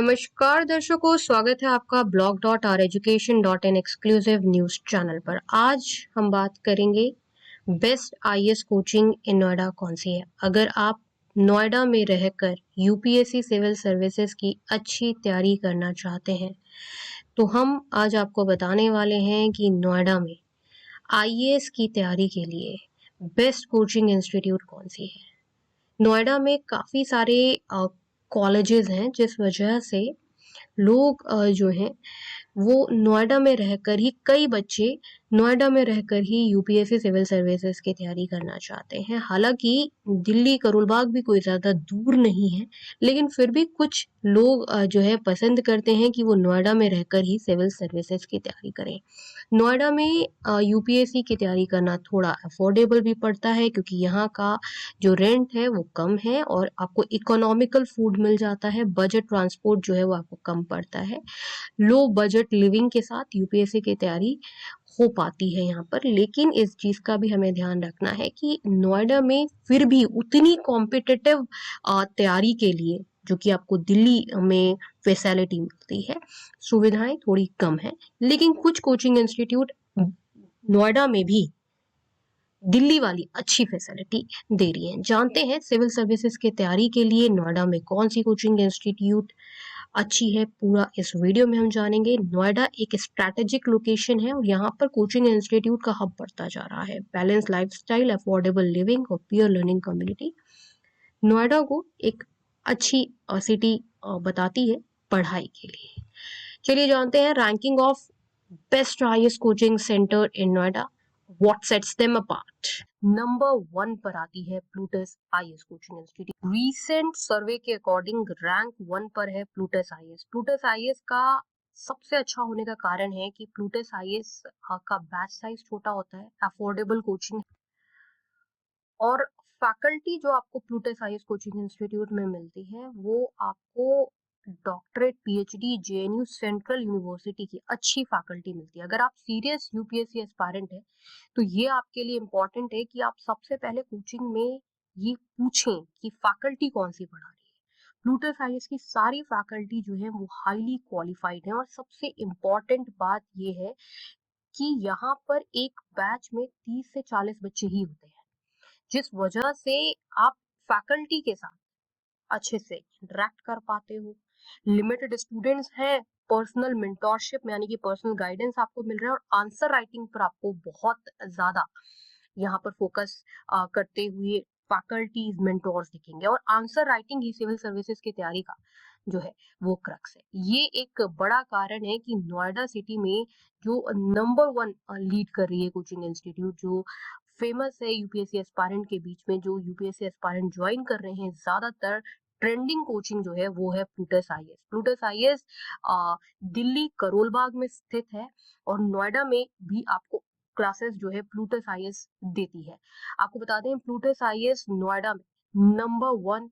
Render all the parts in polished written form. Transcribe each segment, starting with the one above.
नमस्कार दर्शकों, स्वागत है आपका blog.oureducation.in एक्सक्लूसिव न्यूज चैनल पर। आज हम बात करेंगे best IAS coaching in Noida कौन सी है। अगर आप नोएडा में रहकर यूपीएससी सिविल सर्विसेज की अच्छी तैयारी करना चाहते हैं तो हम आज आपको बताने वाले हैं कि नोएडा में आईएएस की तैयारी के लिए बेस्ट कोचिंग इंस्टीट्यूट कौन सी है। नोएडा में काफ़ी सारे कॉलेजेस हैं जिस वजह से लोग जो हैं वो नोएडा में रहकर ही, कई बच्चे नोएडा में रहकर ही यूपीएससी सिविल सर्विसेज की तैयारी करना चाहते हैं। हालांकि दिल्ली करोलबाग भी कोई ज़्यादा दूर नहीं है, लेकिन फिर भी कुछ लोग जो है पसंद करते हैं कि वो नोएडा में रहकर ही सिविल सर्विसेज की तैयारी करें। नोएडा में यूपीएससी की तैयारी करना थोड़ा अफोर्डेबल भी पड़ता है क्योंकि यहाँ का जो रेंट है वो कम है और आपको इकोनॉमिकल फूड मिल जाता है। बजट ट्रांसपोर्ट जो है वो आपको कम पड़ता है। लो बजट लिविंग के साथ यूपीएससी की तैयारी हो पाती है यहाँ पर। लेकिन इस चीज का भी हमें ध्यान रखना है कि नोएडा में फिर भी उतनी कॉम्पिटिटिव तैयारी के लिए जो कि आपको दिल्ली में फैसिलिटी मिलती है, सुविधाएं थोड़ी कम है। लेकिन कुछ कोचिंग इंस्टीट्यूट नोएडा में भी दिल्ली वाली अच्छी फैसिलिटी दे रही हैं। जानते हैं सिविल सर्विसेज की तैयारी के लिए नोएडा में कौन सी कोचिंग इंस्टीट्यूट अच्छी है। पूरा इस वीडियो में हम जानेंगे। नोएडा एक स्ट्रैटेजिक लोकेशन है और यहाँ पर कोचिंग इंस्टीट्यूट का हब बढ़ता जा रहा है। बैलेंस लाइफस्टाइल, अफोर्डेबल लिविंग और पीयर लर्निंग कम्युनिटी नोएडा को एक अच्छी सिटी बताती है पढ़ाई के लिए। चलिए जानते हैं ranking of best IAS coaching centre in Noida. What sets them apart? Number 1 पर आती है Plutus IAS coaching institute. Recent सर्वे के अकॉर्डिंग रैंक 1 पर है प्लूटस आईएएस। प्लूटस आईएएस का सबसे अच्छा होने का कारण है कि प्लूटस आईएएस का बैच साइज छोटा होता है, अफोर्डेबल कोचिंग और फैकल्टी जो आपको प्लूटस आईएएस कोचिंग इंस्टीट्यूट में मिलती है वो आपको doctorate, PhD, JNU central university की अच्छी फैकल्टी मिलती है। अगर आप सीरियस यूपीएससी एस्पायरेंट है तो ये आपके लिए इम्पोर्टेंट है कि आप सबसे पहले कोचिंग में ये पूछें कि फैकल्टी कौन सी पढ़ा रही है। प्लूटस आईएएस की सारी फैकल्टी जो है वो हाईली क्वालिफाइड है और सबसे इम्पोर्टेंट बात ये है कि यहाँ पर एक बैच में 30 से 40 बच्चे ही होते हैं, जिस वजह से आप फैकल्टी के साथ अच्छे से इंटरेक्ट कर पाते हो। लिमिटेड स्टूडेंट्स हैं, पर्सनल मेंटोरशिप यानी कि पर्सनल गाइडेंस आपको मिल रहा है और आंसर राइटिंग पर आपको बहुत ज्यादा यहाँ पर फोकस करते हुए फैकल्टीज, मेंटोर्स दिखेंगे और आंसर राइटिंग ही सिविल सर्विसेज की तैयारी का जो है वो क्रक्स है। ये एक बड़ा कारण है कि नोएडा सिटी में जो नंबर 1 लीड कर रही है कोचिंग इंस्टीट्यूट, जो फेमस है यूपीएससी एस्पायरेंट के बीच में, जो यूपीएससी एस्पायरेंट ज्वाइन कर रहे हैं ज्यादातर, ट्रेंडिंग कोचिंग जो है वो है Plutus IAS. Plutus IAS Delhi Karol Bagh में स्थित है और नोएडा में भी आपको क्लासेस जो है प्लूटस आईएएस देती है। आपको बता दें प्लूटस आईएएस नोएडा में नंबर 1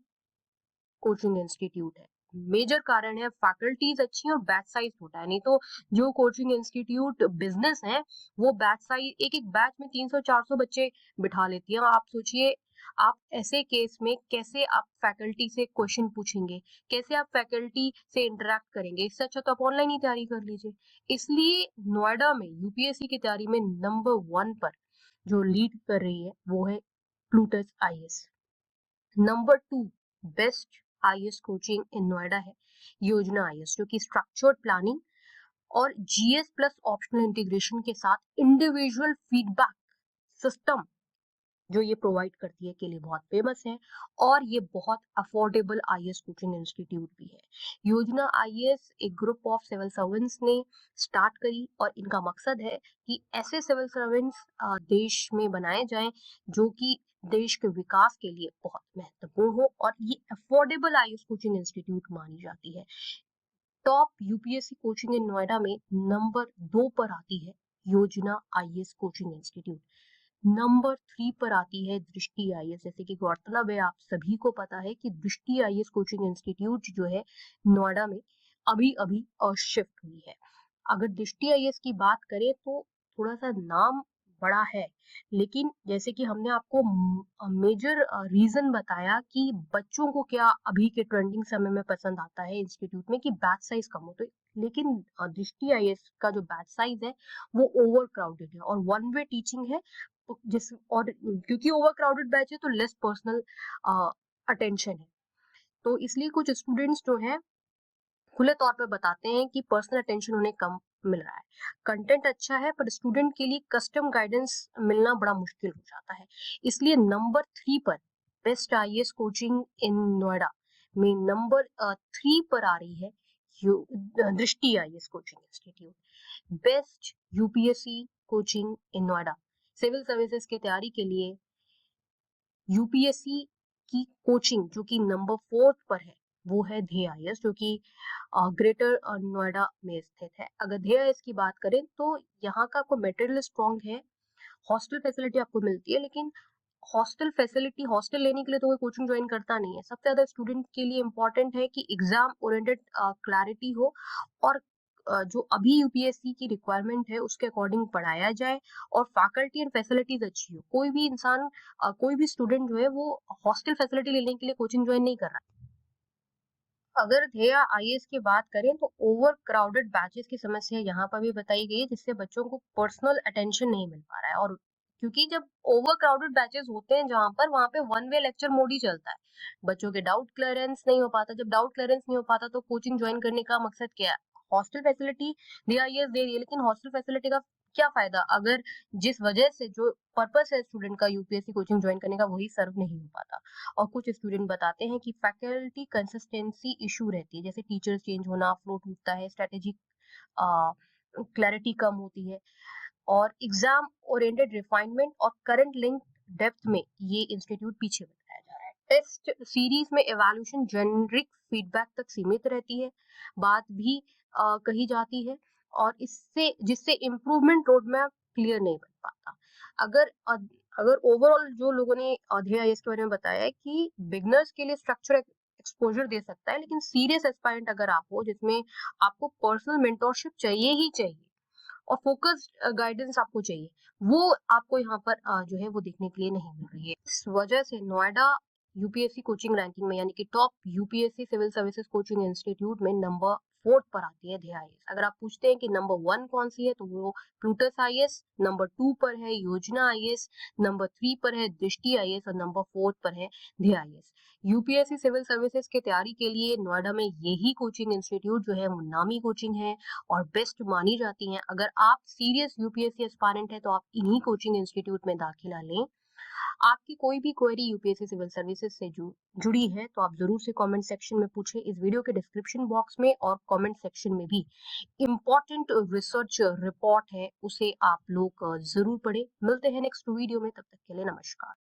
कोचिंग इंस्टीट्यूट है। मेजर कारण है फैकल्टीज अच्छी और बैच साइज छोटा है। नहीं तो जो कोचिंग इंस्टीट्यूट बिजनेस है वो बैच साइज, एक एक बैच में 300-400 बच्चे बिठा लेती है। आप सोचिए आप ऐसे केस में कैसे आप फैकल्टी से क्वेश्चन पूछेंगे, कैसे आप फैकल्टी से इंटरेक्ट करेंगे। इससे अच्छा तो आप ऑनलाइन ही तैयारी कर लीजिए। इसलिए नोएडा में यूपीएससी की तैयारी में नंबर 1 पर जो लीड कर रही है वो है Plutus IAS. Number 2 best IAS coaching in Noida है योजना आईएएस, जो कि स्ट्रक्चर्ड प्लानिंग और जीएस प्लस ऑप्शनल इंटीग्रेशन के साथ इंडिविजुअल फीडबैक सिस्टम जो ये प्रोवाइड करती है के लिए बहुत फेमस है और ये बहुत अफोर्डेबल आईएएस कोचिंग इंस्टीट्यूट भी है। योजना आईएएस एक ग्रुप ऑफ सिविल सर्वेंट्स ने स्टार्ट करी और इनका मकसद है कि ऐसे सिविल सर्वेंट्स देश में बनाए जाएं जो कि देश के विकास के लिए बहुत महत्वपूर्ण हो और ये अफोर्डेबल आईएएस कोचिंग इंस्टीट्यूट मानी जाती है। Top UPSC coaching in Noida में नंबर 2 पर आती है योजना आईएएस कोचिंग इंस्टीट्यूट। नंबर 3 पर आती है दृष्टि आईएएस। जैसे कि गौरतलब है, आप सभी को पता है कि दृष्टि आईएएस कोचिंग इंस्टीट्यूट जो है नोएडा में अभी अभी शिफ्ट हुई है। अगर दृष्टि आईएएस की बात करें तो थोड़ा सा नाम बड़ा है, लेकिन जैसे कि हमने आपको मेजर रीजन बताया कि बच्चों को क्या अभी के ट्रेंडिंग समय में पसंद आता है इंस्टीट्यूट में कि बैच साइज कम हो, तो लेकिन दृष्टि आईएएस का जो बैच साइज है वो ओवर क्राउडेड है और वन वे टीचिंग है, जिस और क्योंकि ओवर क्राउडेड बैच है तो लेस पर्सनल अटेंशन है, तो इसलिए कुछ स्टूडेंट्स जो है खुले तौर पे बताते हैं कि पर्सनल अटेंशन उन्हें कम मिल रहा है। कंटेंट अच्छा है पर स्टूडेंट के लिए कस्टम गाइडेंस मिलना बड़ा मुश्किल हो जाता है। इसलिए नंबर 3 पर best IAS coaching in Noida में नंबर 3 पर आ रही है Drishti IAS coaching institute. Best UPSC coaching in Noida, civil services की तैयारी के लिए यूपीएससी की कोचिंग जो कि नंबर 4 पर है वो है ध्येय आईएएस, जो कि ग्रेटर नोएडा में स्थित है। अगर ध्येय आईएएस की बात करें तो यहाँ का आपको मटेरियल स्ट्रॉन्ग है, हॉस्टल फैसिलिटी आपको मिलती है, लेकिन हॉस्टल लेने के लिए तो कोई कोचिंग ज्वाइन करता नहीं है। सबसे ज्यादा स्टूडेंट के लिए इम्पोर्टेंट है कि एग्जाम ओरिएंटेड क्लैरिटी हो और जो अभी यूपीएससी की रिक्वायरमेंट है उसके अकॉर्डिंग पढ़ाया जाए और फैकल्टी एंड फैसिलिटीज अच्छी हो। कोई भी इंसान कोई भी स्टूडेंट जो है वो हॉस्टल फैसिलिटी लेने के लिए कोचिंग ज्वाइन नहीं कर रहा है। अगर ध्येय आईएएस की बात करें तो ओवर क्राउडेड बैचेस की समस्या यहाँ पर भी बताई गई है, जिससे बच्चों को पर्सनल अटेंशन नहीं मिल पा रहा है। और क्योंकि जब ओवर क्राउडेड बैचेस होते हैं जहाँ पर वहाँ पे वन वे लेक्चर मोड ही चलता है, बच्चों के डाउट क्लियरेंस नहीं हो पाता। जब डाउट क्लियरेंस नहीं हो पाता तो कोचिंग ज्वाइन करने का मकसद क्या है? हॉस्टल फैसिलिटी डीआईएस दे रही है, लेकिन हॉस्टल फैसिलिटी का क्या फायदा अगर जिस वजह से जो पर्पस है स्टूडेंट का यूपीएससी कोचिंग ज्वाइन करने का वही सर्व नहीं हो पाता। और कुछ स्टूडेंट बताते हैं कि फैकल्टी कंसिस्टेंसी इशू रहती है, जैसे टीचर्स चेंज होना, फ्लो टूटता है, स्ट्रेटेजिक क्लैरिटी कम होती है, और एग्जाम ओरिएंटेड रिफाइनमेंट और करंट लिंक डेप्थ में ये इंस्टीट्यूट पीछे बताया जा रहा है। टेस्ट सीरीज में एवैल्यूएशन जेनरिक फीडबैक तक सीमित रहती है, बात भी कही जाती है, और इससे जिससे इम्प्रूवमेंट रोड मैप क्लियर नहीं बन पाता। अगर अगर ओवरऑल जो लोगों ने अध्यय इसके बारे में बताया है कि बिगनर्स के लिए स्ट्रक्चर एक्सपोजर दे सकता है, लेकिन सीरियस एस्पायरेंट अगर आप हो जिसमें आपको पर्सनल मेंटोरशिप चाहिए ही चाहिए और फोकस्ड गाइडेंस आपको चाहिए, वो आपको यहाँ पर जो है वो देखने के लिए नहीं मिल रही है। इस वजह से नोएडा यूपीएससी कोचिंग रैंकिंग में यानी कि top UPSC civil services coaching institute में नंबर 4 पर आती है ध्येय आईएएस। अगर आप पूछते हैं कि नंबर 1 कौन सी है तो वो प्लूटस आईएएस, नंबर 2 पर है योजना आईएएस, नंबर 3 पर है दृष्टि आईएएस और नंबर 4 पर है ध्येय आईएएस। यूपीएससी सिविल सर्विसेज की तैयारी के लिए नोएडा में यही कोचिंग इंस्टीट्यूट जो है वो नामी कोचिंग है और बेस्ट मानी जाती हैं। अगर आप सीरियस यूपीएससी एस्पायरेंट है तो आप इन्हीं कोचिंग इंस्टीट्यूट में दाखिला लें। आपकी कोई भी क्वेरी यूपीएससी सिविल सर्विसेज से जुड़ी है तो आप जरूर से कमेंट सेक्शन में पूछें। इस वीडियो के डिस्क्रिप्शन बॉक्स में और कमेंट सेक्शन में भी इम्पोर्टेंट रिसर्च रिपोर्ट है, उसे आप लोग जरूर पढ़ें। मिलते हैं नेक्स्ट वीडियो में, तब तक के लिए नमस्कार।